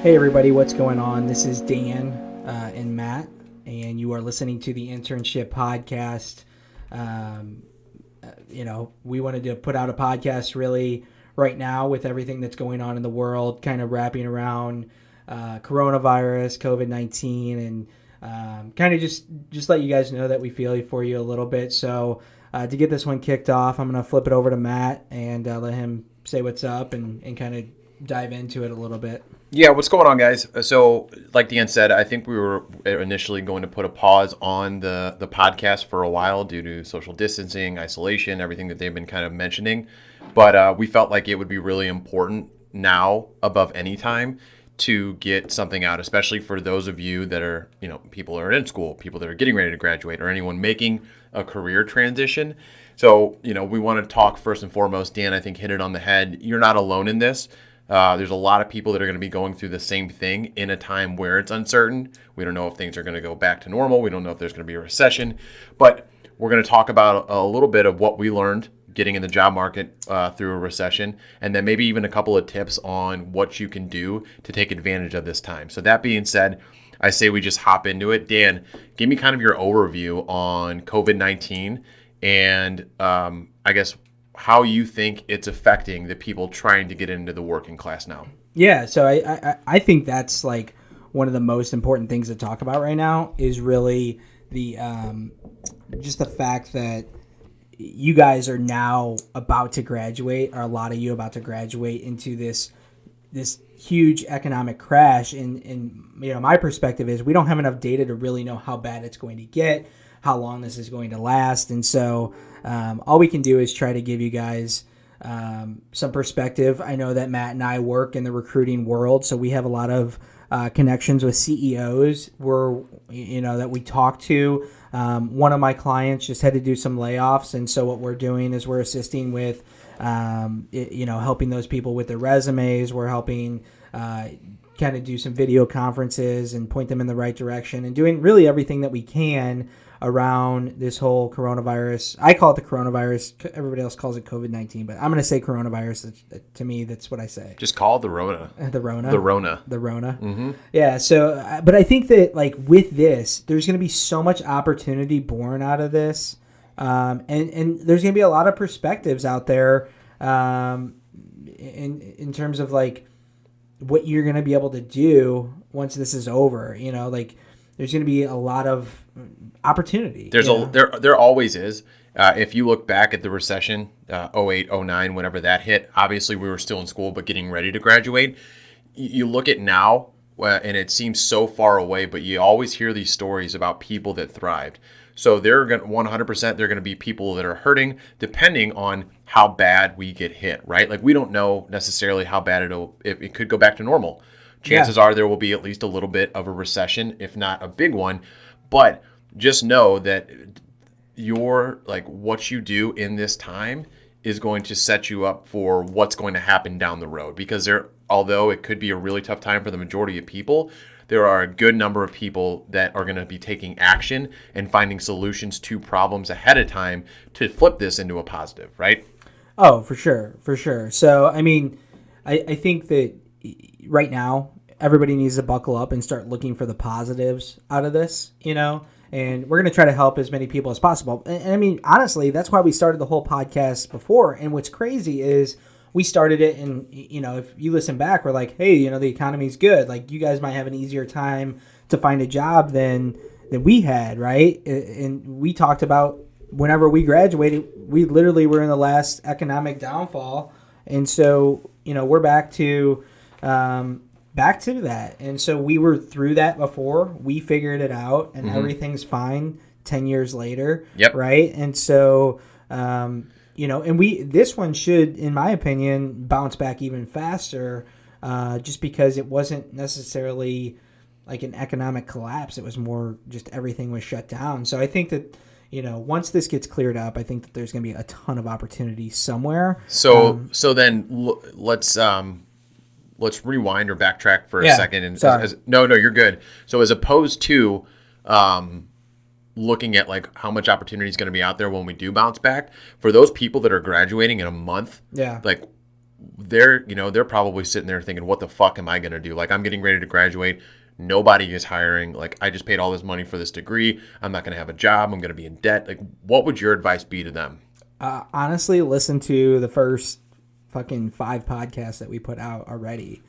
Hey everybody, what's going on? This is Dan and Matt, and you are listening to the Internship Podcast. Um, we wanted to put out a podcast really right now with everything that's going on in the world, kind of wrapping around coronavirus, COVID-19, and kind of just let you guys know that we feel for you a little bit. So to get this one kicked off, I'm going to flip it over to Matt and let him say what's up and kind of dive into it a little bit. Yeah, what's going on, guys? So, like Dan said, I think we were initially going to put a pause on the podcast for a while due to social distancing, isolation, everything that they've been kind of mentioning. But we felt like it would be really important now, above any time, to get something out, especially for those of you that are, people that are in school, people that are getting ready to graduate, or anyone making a career transition. So, we want to talk first and foremost. Dan, I think, hit it on the head. You're not alone in this. There's a lot of people that are going to be going through the same thing in a time where it's uncertain. We don't know if things are going to go back to normal. We don't know if there's going to be a recession. But we're going to talk about a little bit of what we learned getting in the job market through a recession, and then maybe even a couple of tips on what you can do to take advantage of this time. So that being said, I say we just hop into it. Dan, give me kind of your overview on COVID-19 and I guess how you think it's affecting the people trying to get into the working class now. Yeah, so I think that's like one of the most important things to talk about right now is really the just the fact that you guys are now about to graduate, or a lot of you about to graduate into this huge economic crash. And my perspective is we don't have enough data to really know how bad it's going to get, how long this is going to last, and so all we can do is try to give you guys some perspective. I know that Matt and I work in the recruiting world, so we have a lot of connections with CEOs that we talk to. One of my clients just had to do some layoffs, and so what we're doing is we're assisting with helping those people with their resumes. We're helping kind of do some video conferences and point them in the right direction, and doing really everything that we can around this whole coronavirus. I call it the coronavirus. Everybody else calls it COVID-19, but I'm going to say coronavirus. To me, that's what I say. Just call it the Rona. The Rona. The Rona. The Rona. Mm-hmm. Yeah. So, but I think that like with this, there's going to be so much opportunity born out of this, and there's going to be a lot of perspectives out there, in terms of like what you're going to be able to do once this is over. There's going to be a lot of opportunity. There always is. If you look back at the recession, 08, 09, whenever that hit, obviously we were still in school, but getting ready to graduate. You look at now, and it seems so far away, but you always hear these stories about people that thrived. So they're going 100%. They're going to be people that are hurting, depending on how bad we get hit. Right? Like we don't know necessarily how bad it could go back to normal. Chances are there will be at least a little bit of a recession, if not a big one. But just know that what you do in this time is going to set you up for what's going to happen down the road. Because although it could be a really tough time for the majority of people, there are a good number of people that are going to be taking action and finding solutions to problems ahead of time to flip this into a positive, right? Oh, for sure. For sure. So, I mean, I think that right now, everybody needs to buckle up and start looking for the positives out of this, and we're going to try to help as many people as possible. And I mean, honestly, that's why we started the whole podcast before. And what's crazy is we started it and, if you listen back, we're like, hey, the economy's good. Like you guys might have an easier time to find a job than we had. Right. And we talked about whenever we graduated, we literally were in the last economic downfall. And so, we're back to that. And so we were through that before. We figured it out, and everything's fine 10 years later. Yep. Right? And so, and this one should, in my opinion, bounce back even faster, just because it wasn't necessarily like an economic collapse. It was more just everything was shut down. So I think that, once this gets cleared up, I think that there's going to be a ton of opportunity somewhere. So then let's rewind or backtrack for a second. And no, you're good. So as opposed to looking at like how much opportunity is going to be out there when we do bounce back, for those people that are graduating in a month, like they're probably sitting there thinking, what the fuck am I going to do? Like, I'm getting ready to graduate. Nobody is hiring. Like, I just paid all this money for this degree. I'm not going to have a job. I'm going to be in debt. Like, what would your advice be to them? Honestly, listen to the first fucking 5 podcasts that we put out already.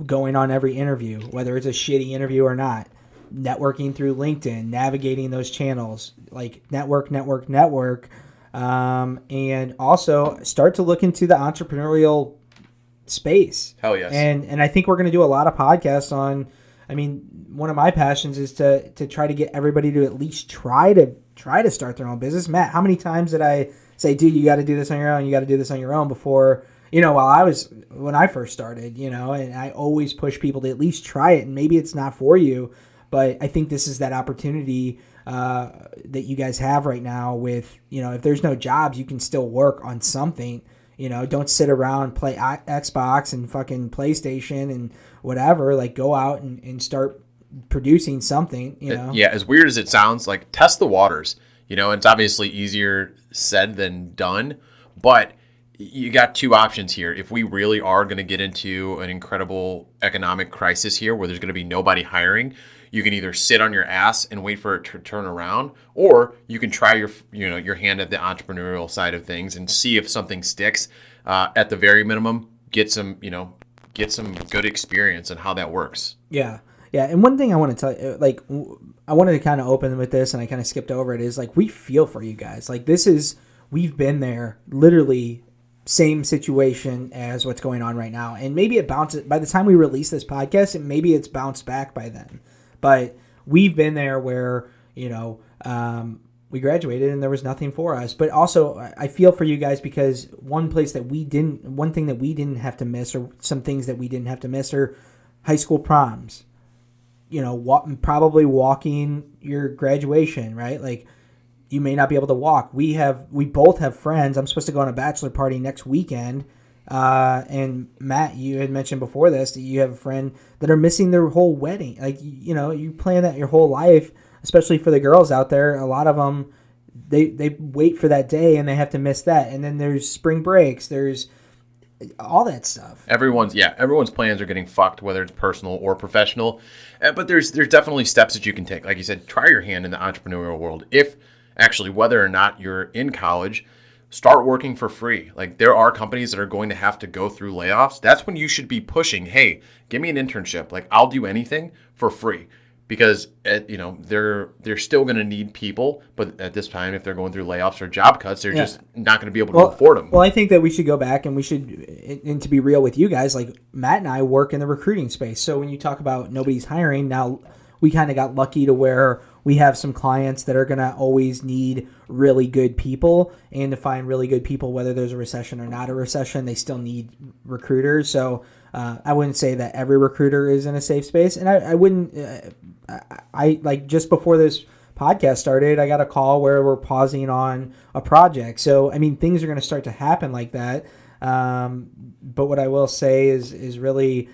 Going on every interview, whether it's a shitty interview or not. Networking through LinkedIn, navigating those channels, like network. And also start to look into the entrepreneurial space. Hell yes. And I think we're going to do a lot of podcasts on, I mean, one of my passions is to try to get everybody to at least try to start their own business. Matt, how many times did I say, dude, you got to do this on your own, you got to do this on your own before, when I first started, and I always push people to at least try it, and maybe it's not for you, but I think this is that opportunity that you guys have right now with, if there's no jobs, you can still work on something. Don't sit around, play Xbox and fucking PlayStation and whatever. Like, go out and start producing something, Yeah, as weird as it sounds, like, test the waters. It's obviously easier said than done, but you got 2 options here. If we really are going to get into an incredible economic crisis here where there's going to be nobody hiring, you can either sit on your ass and wait for it to turn around, or you can try your hand at the entrepreneurial side of things and see if something sticks. At the very minimum, get some good experience and how that works. Yeah. And one thing I want to tell you, like, I wanted to kind of open with this and I kind of skipped over it, is like, we feel for you guys. Like, we've been there, literally same situation as what's going on right now. And maybe it bounces, by the time we release this podcast, and maybe it's bounced back by then. But we've been there where, we graduated and there was nothing for us. But also, I feel for you guys because one thing that we didn't have to miss, or some things that we didn't have to miss, are high school proms. Probably walking your graduation, right? Like, you may not be able to walk. We both have friends. I'm supposed to go on a bachelor party next weekend. And Matt, you had mentioned before this that you have a friend that are missing their whole wedding. Like, you plan that your whole life, especially for the girls out there. A lot of them, they wait for that day and they have to miss that. And then there's spring breaks. There's all that stuff. Everyone's plans are getting fucked, whether it's personal or professional. But there's definitely steps that you can take. Like you said, try your hand in the entrepreneurial world. Whether or not you're in college, start working for free. Like, there are companies that are going to have to go through layoffs. That's when you should be pushing, hey, give me an internship. Like, I'll do anything for free, because they're still going to need people. But at this time, if they're going through layoffs or job cuts, they're just not going to be able to afford them. Well, I think that we should go back and and to be real with you guys, like, Matt and I work in the recruiting space. So when you talk about nobody's hiring, now we kind of got lucky to where we have some clients that are going to always need really good people, and to find really good people, whether there's a recession or not a recession, they still need recruiters. So I wouldn't say that every recruiter is in a safe space. And I wouldn't, like, just before this podcast started, I got a call where we're pausing on a project. So, I mean, things are going to start to happen like that. But what I will say is really,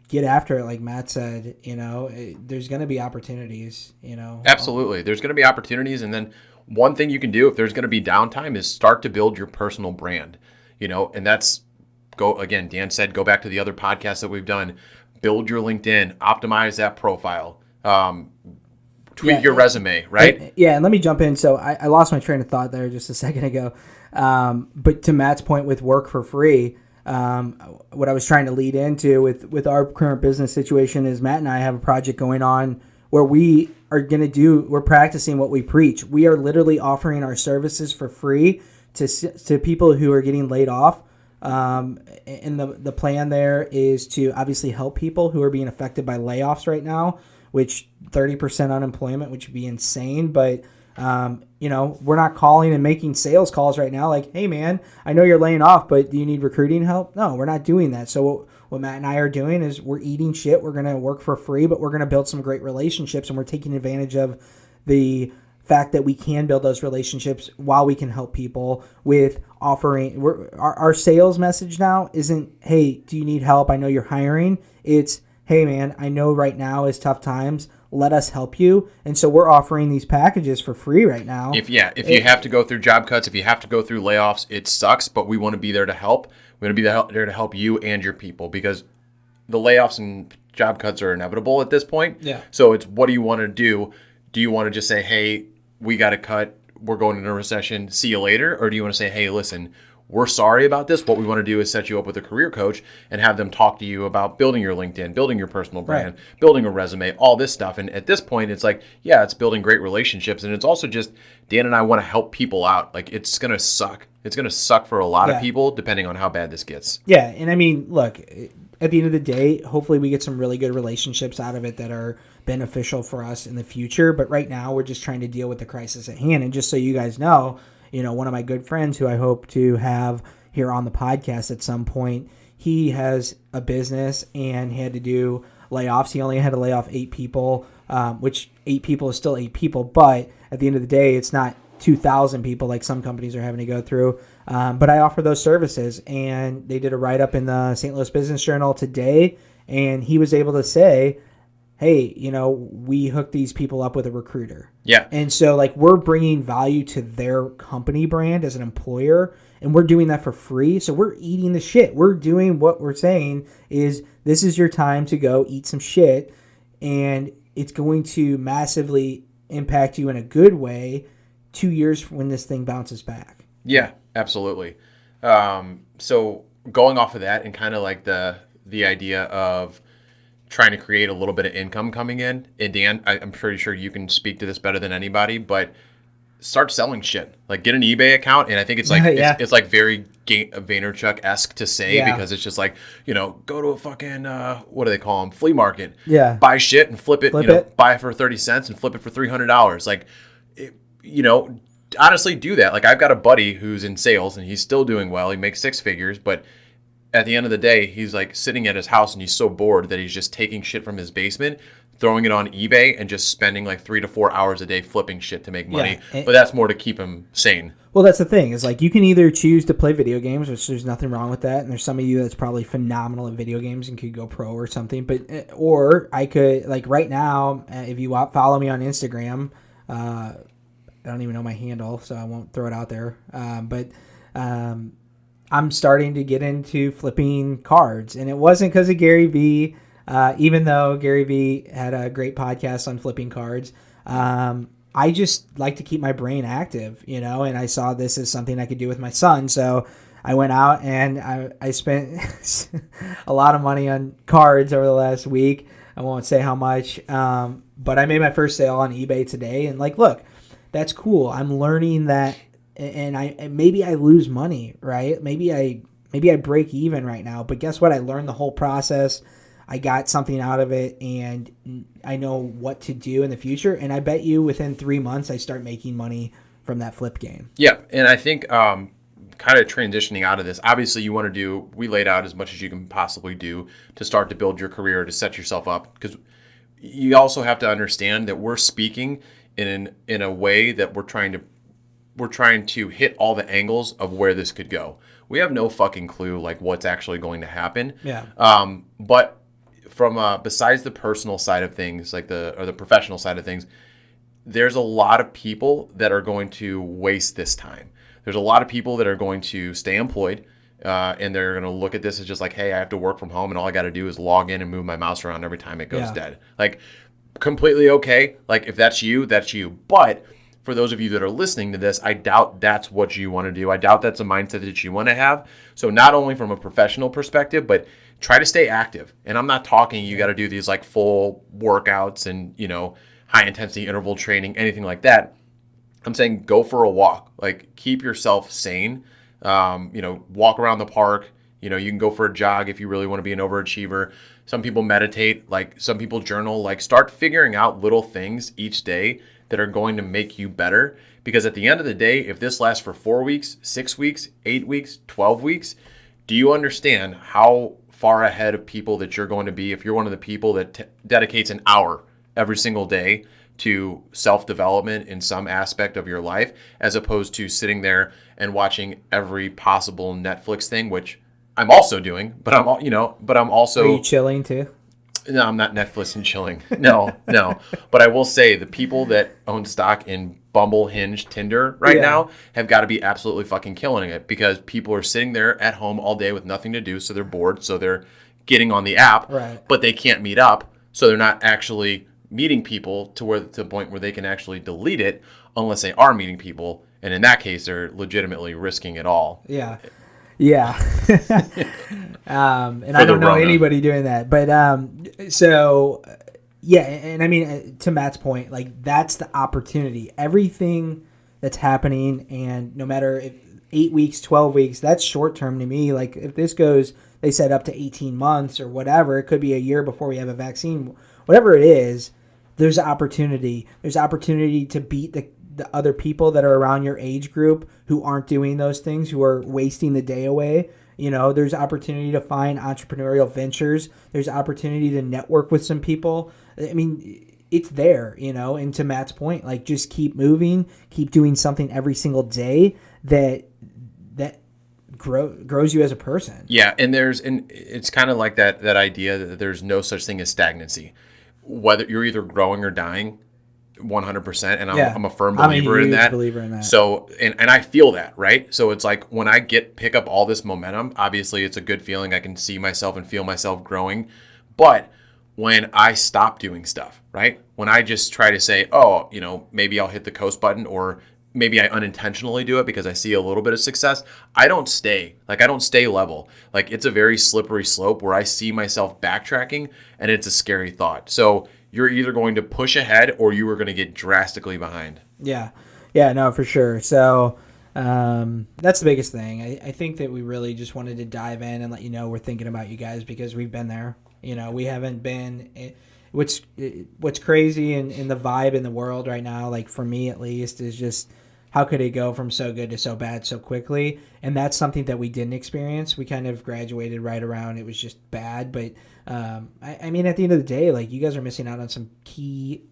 get after it, like Matt said. There's going to be opportunities. Absolutely, there's going to be opportunities, and then one thing you can do if there's going to be downtime is start to build your personal brand. And that's Dan said, go back to the other podcasts that we've done. Build your LinkedIn, optimize that profile, tweak your resume, right? And let me jump in. So I lost my train of thought there just a second ago. But to Matt's point with work for free, what I was trying to lead into with our current business situation is Matt and I have a project going on where we're practicing what we preach. We are literally offering our services for free to people who are getting laid off. And the plan there is to obviously help people who are being affected by layoffs right now, which 30% unemployment, which would be insane. But we're not calling and making sales calls right now like, hey man, I know you're laying off, but do you need recruiting help? No, we're not doing that. So what Matt and I are doing is we're eating shit. We're going to work for free, but we're going to build some great relationships, and we're taking advantage of the fact that we can build those relationships while we can help people with offering. Our sales message now isn't, hey, do you need help? I know you're hiring. It's, hey man, I know right now is tough times. let us help you. And so we're offering these packages for free right now. If you have to go through job cuts, if you have to go through layoffs, it sucks, but we want to be there to help. We want to be there to help you and your people, because the layoffs and job cuts are inevitable at this point. Yeah. So it's, what do you want to do? Do you want to just say, hey, we got to cut, we're going into a recession, see you later? Or do you want to say, hey, listen, we're sorry about this. What we want to do is set you up with a career coach and have them talk to you about building your LinkedIn, building your personal brand, building a resume, all this stuff. And at this point, it's like, yeah, it's building great relationships. And it's also just, Dan and I want to help people out. Like, it's going to suck. It's going to suck for a lot of people, depending on how bad this gets. Yeah. And I mean, look, at the end of the day, hopefully we get some really good relationships out of it that are beneficial for us in the future. But right now, we're just trying to deal with the crisis at hand. And just so you guys know, one of my good friends who I hope to have here on the podcast at some point, he has a business and he had to do layoffs. He only had to lay off 8 people, which 8 people is still 8 people. But at the end of the day, it's not 2,000 people like some companies are having to go through. But I offer those services, and they did a write-up in the St. Louis Business Journal today, and he was able to say, hey, we hooked these people up with a recruiter. Yeah. And so, we're bringing value to their company brand as an employer, and we're doing that for free. So we're eating the shit. We're doing what we're saying is, this is your time to go eat some shit, and it's going to massively impact you in a good way 2 years when this thing bounces back. Yeah, absolutely. So going off of that, and kind of like the idea of trying to create a little bit of income coming in. And Dan, I'm pretty sure you can speak to this better than anybody, but start selling shit. Like, get an eBay account, and I think it's like it's like very Vaynerchuk-esque to say, because it's just like, go to a fucking what do they call them, flea market. Yeah. Buy shit and flip it. Buy it for 30 cents and flip it for $300. Like, honestly, do that. Like, I've got a buddy who's in sales and he's still doing well. He makes 6 figures, but at the end of the day, he's like sitting at his house and he's so bored that he's just taking shit from his basement, throwing it on eBay, and just spending like 3 to 4 hours a day flipping shit to make money. But that's more to keep him sane. Well, that's the thing, is like, you can either choose to play video games, which there's nothing wrong with that. And there's some of you that's probably phenomenal at video games and could go pro or something. But, or I could, like, right now, if you follow me on Instagram, I don't even know my handle, so I won't throw it out there. But I'm starting to get into flipping cards. And it wasn't because of Gary Vee, even though Gary Vee had a great podcast on flipping cards. I just like to keep my brain active, and I saw this as something I could do with my son. So I went out and I spent a lot of money on cards over the last week. I won't say how much, but I made my first sale on eBay today. And look, that's cool. I'm learning that, and maybe I lose money, right? Maybe I break even right now. But guess what? I learned the whole process. I got something out of it, and I know what to do in the future. And I bet you within 3 months, I start making money from that flip game. Yeah, and I think kind of transitioning out of this, obviously you want to do, we laid out as much as you can possibly do to start to build your career, to set yourself up. Because you also have to understand that we're speaking in a way that we're trying to hit all the angles of where this could go. We have no fucking clue like what's actually going to happen. Yeah. But from besides the personal side of things, like the professional side of things, there's a lot of people that are going to waste this time. There's a lot of people that are going to stay employed, and they're going to look at this as just like, hey, I have to work from home, and all I got to do is log in and move my mouse around every time it goes dead. Like, completely okay. Like, if that's you, that's you. But for those of you that are listening to this, I doubt that's what you want to do. I doubt that's a mindset that you want to have. So not only from a professional perspective, but try to stay active. And I'm not talking you got to do these like full workouts and, high intensity interval training, anything like that. I'm saying go for a walk. Like, keep yourself sane. Walk around the park. You can go for a jog if you really want to be an overachiever. Some people meditate, like some people journal. Like, start figuring out little things each day that are going to make you better. Because at the end of the day, if this lasts for 4 weeks, 6 weeks, 8 weeks, 12 weeks, do you understand how far ahead of people that you're going to be if you're one of the people that dedicates an hour every single day to self-development in some aspect of your life, as opposed to sitting there and watching every possible Netflix thing, which I'm also doing, but I'm also... Are you chilling too? No, I'm not Netflix and chilling. No, no. But I will say the people that own stock in Bumble, Hinge, Tinder right now have got to be absolutely fucking killing it because people are sitting there at home all day with nothing to do, so they're bored, so they're getting on the app, Right. but they can't meet up, so they're not actually meeting people to the point where they can actually delete it unless they are meeting people, and in that case, they're legitimately risking it all. Yeah. Yeah. And I don't know anybody doing that. But so, yeah. And I mean, to Matt's point, like that's the opportunity. Everything that's happening, and no matter if 8 weeks, 12 weeks, that's short term to me. Like if this goes, they said up to 18 months or whatever, it could be a year before we have a vaccine. Whatever it is, there's opportunity. There's opportunity to beat the other people that are around your age group who aren't doing those things, who are wasting the day away. You know, there's opportunity to find entrepreneurial ventures. There's opportunity to network with some people. I mean, it's there, you know, and to Matt's point, like just keep moving, keep doing something every single day that grows you as a person. Yeah, and it's kind of like that idea that there's no such thing as stagnancy. Whether you're either growing or dying, 100%, and I'm a firm believer in that. So, and I feel that, right? So it's like when I pick up all this momentum, obviously it's a good feeling. I can see myself and feel myself growing. But when I stop doing stuff, right? When I just try to say, oh, you know, maybe I'll hit the coast button, or maybe I unintentionally do it because I see a little bit of success, I don't stay level. Like it's a very slippery slope where I see myself backtracking, and it's a scary thought. So you're either going to push ahead or you are going to get drastically behind. Yeah. Yeah, no, for sure. So that's the biggest thing. I think that we really just wanted to dive in and let you know we're thinking about you guys because we've been there. You know, we haven't been what's crazy in the vibe in the world right now, like for me at least, is just how could it go from so good to so bad so quickly? And that's something that we didn't experience. We kind of graduated right around it was just bad, but I mean, at the end of the day, like you guys are missing out on some key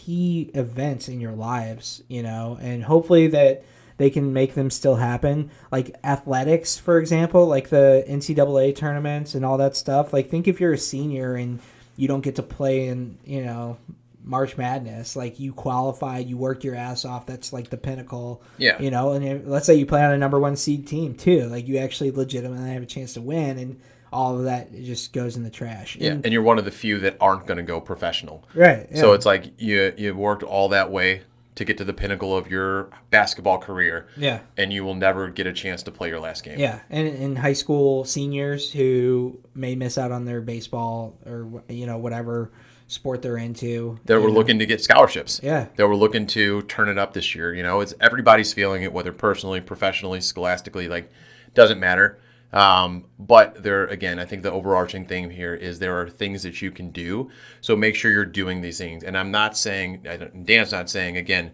events in your lives, you know, and hopefully that they can make them still happen. Like athletics, for example, like the NCAA tournaments and all that stuff. Like think if you're a senior and you don't get to play in, you know, March Madness, like you qualified, you worked your ass off. That's like the pinnacle, you know, and let's say you play on a number 1 seed team too. Like you actually legitimately have a chance to win, and all of that just goes in the trash. Yeah, and you're one of the few that aren't going to go professional. Right. Yeah. So it's like you worked all that way to get to the pinnacle of your basketball career. Yeah. And you will never get a chance to play your last game. Yeah, and in high school seniors who may miss out on their baseball or, you know, whatever sport they're into. They were looking to get scholarships. Yeah. They were looking to turn it up this year. You know, it's everybody's feeling it, whether personally, professionally, scholastically, like doesn't matter. But there, again, I think the overarching theme here is there are things that you can do. So make sure you're doing these things. And I'm not saying, Dan's not saying, again,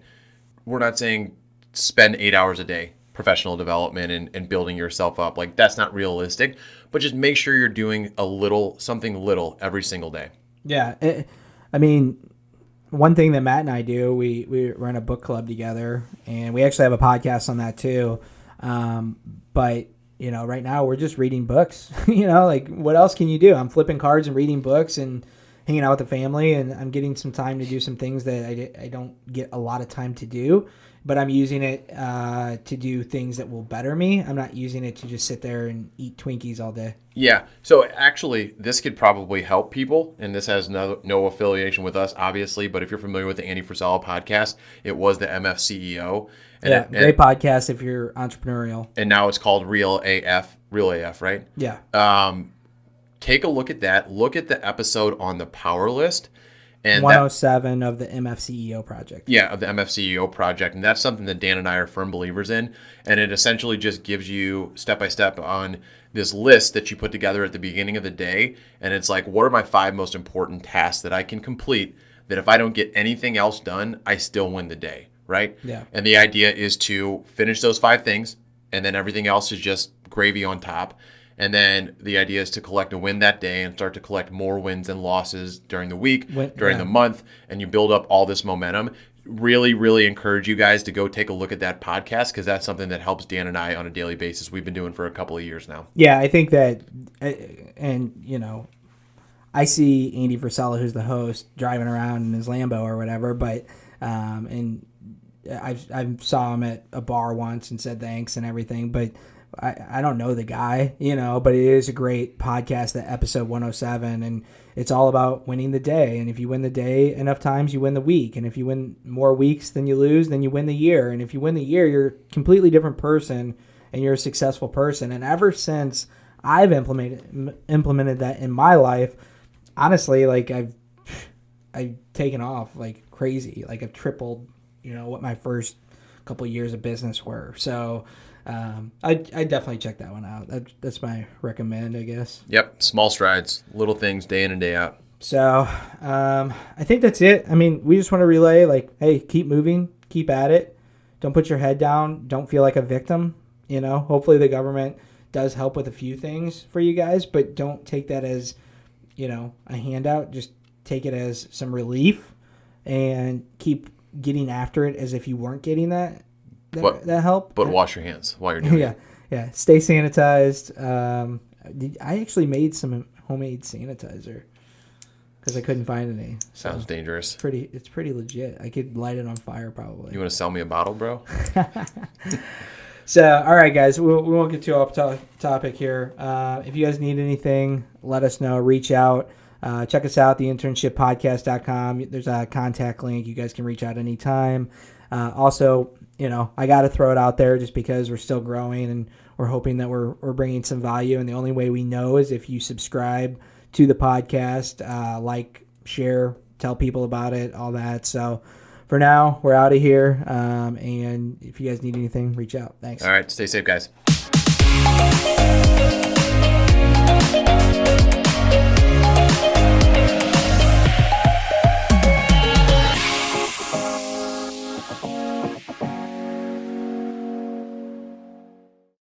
we're not saying spend 8 hours a day professional development and building yourself up. Like that's not realistic, but just make sure you're doing something little every single day. Yeah. I mean, one thing that Matt and I do, we run a book club together, and we actually have a podcast on that too. But you know, right now we're just reading books. You know, like what else can you do? I'm flipping cards and reading books and hanging out with the family, and I'm getting some time to do some things that I don't get a lot of time to do, but I'm using it to do things that will better me. I'm not using it to just sit there and eat Twinkies all day. Yeah. So actually, this could probably help people, and this has no affiliation with us, obviously, but if you're familiar with the Andy Frisella podcast, it was the MFCEO. Great podcast if you're entrepreneurial. And now it's called Real AF, right? Yeah. Take a look at that. Look at the episode on the Power List. And 107 of the MFCEO project. Yeah, of the MFCEO project. And that's something that Dan and I are firm believers in. And it essentially just gives you step-by-step on this list that you put together at the beginning of the day. And it's like, what are my 5 most important tasks that I can complete that if I don't get anything else done, I still win the day, right? Yeah. And the idea is to finish those 5 things, and then everything else is just gravy on top. And then the idea is to collect a win that day and start to collect more wins and losses during the week, during the month, and you build up all this momentum. Really, really encourage you guys to go take a look at that podcast because that's something that helps Dan and I on a daily basis. We've been doing for a couple of years now. Yeah, I think that, and you know, I see Andy Frisella, who's the host, driving around in his Lambo or whatever, but and I saw him at a bar once and said thanks and everything, but I don't know the guy, but it is a great podcast, that episode 107, and it's all about winning the day. And if you win the day enough times, you win the week. And if you win more weeks than you lose, then you win the year. And if you win the year, you're a completely different person and you're a successful person. And ever since I've implemented that in my life, honestly, like I've taken off like crazy. Like I've tripled, what my first couple of years of business were. So I definitely check that one out. That's my recommend, I guess. Yep. Small strides, little things, day in and day out. So I think that's it. I mean, we just want to relay, like, hey, keep moving, keep at it. Don't put your head down. Don't feel like a victim. Hopefully the government does help with a few things for you guys, but don't take that as, a handout. Just take it as some relief and keep getting after it as if you weren't getting that help. But wash your hands while you're doing it. Yeah. Stay sanitized. I actually made some homemade sanitizer because I couldn't find any. So sounds dangerous. It's pretty legit. I could light it on fire probably. You want to sell me a bottle, bro? So, all right, guys, we won't get too off topic here. If you guys need anything, let us know. Reach out. Check us out, theinternshippodcast.com. There's a contact link. You guys can reach out anytime. Also, I got to throw it out there just because we're still growing and we're hoping that we're bringing some value. And the only way we know is if you subscribe to the podcast, like, share, tell people about it, all that. So for now, we're out of here. And if you guys need anything, reach out. Thanks. All right. Stay safe, guys.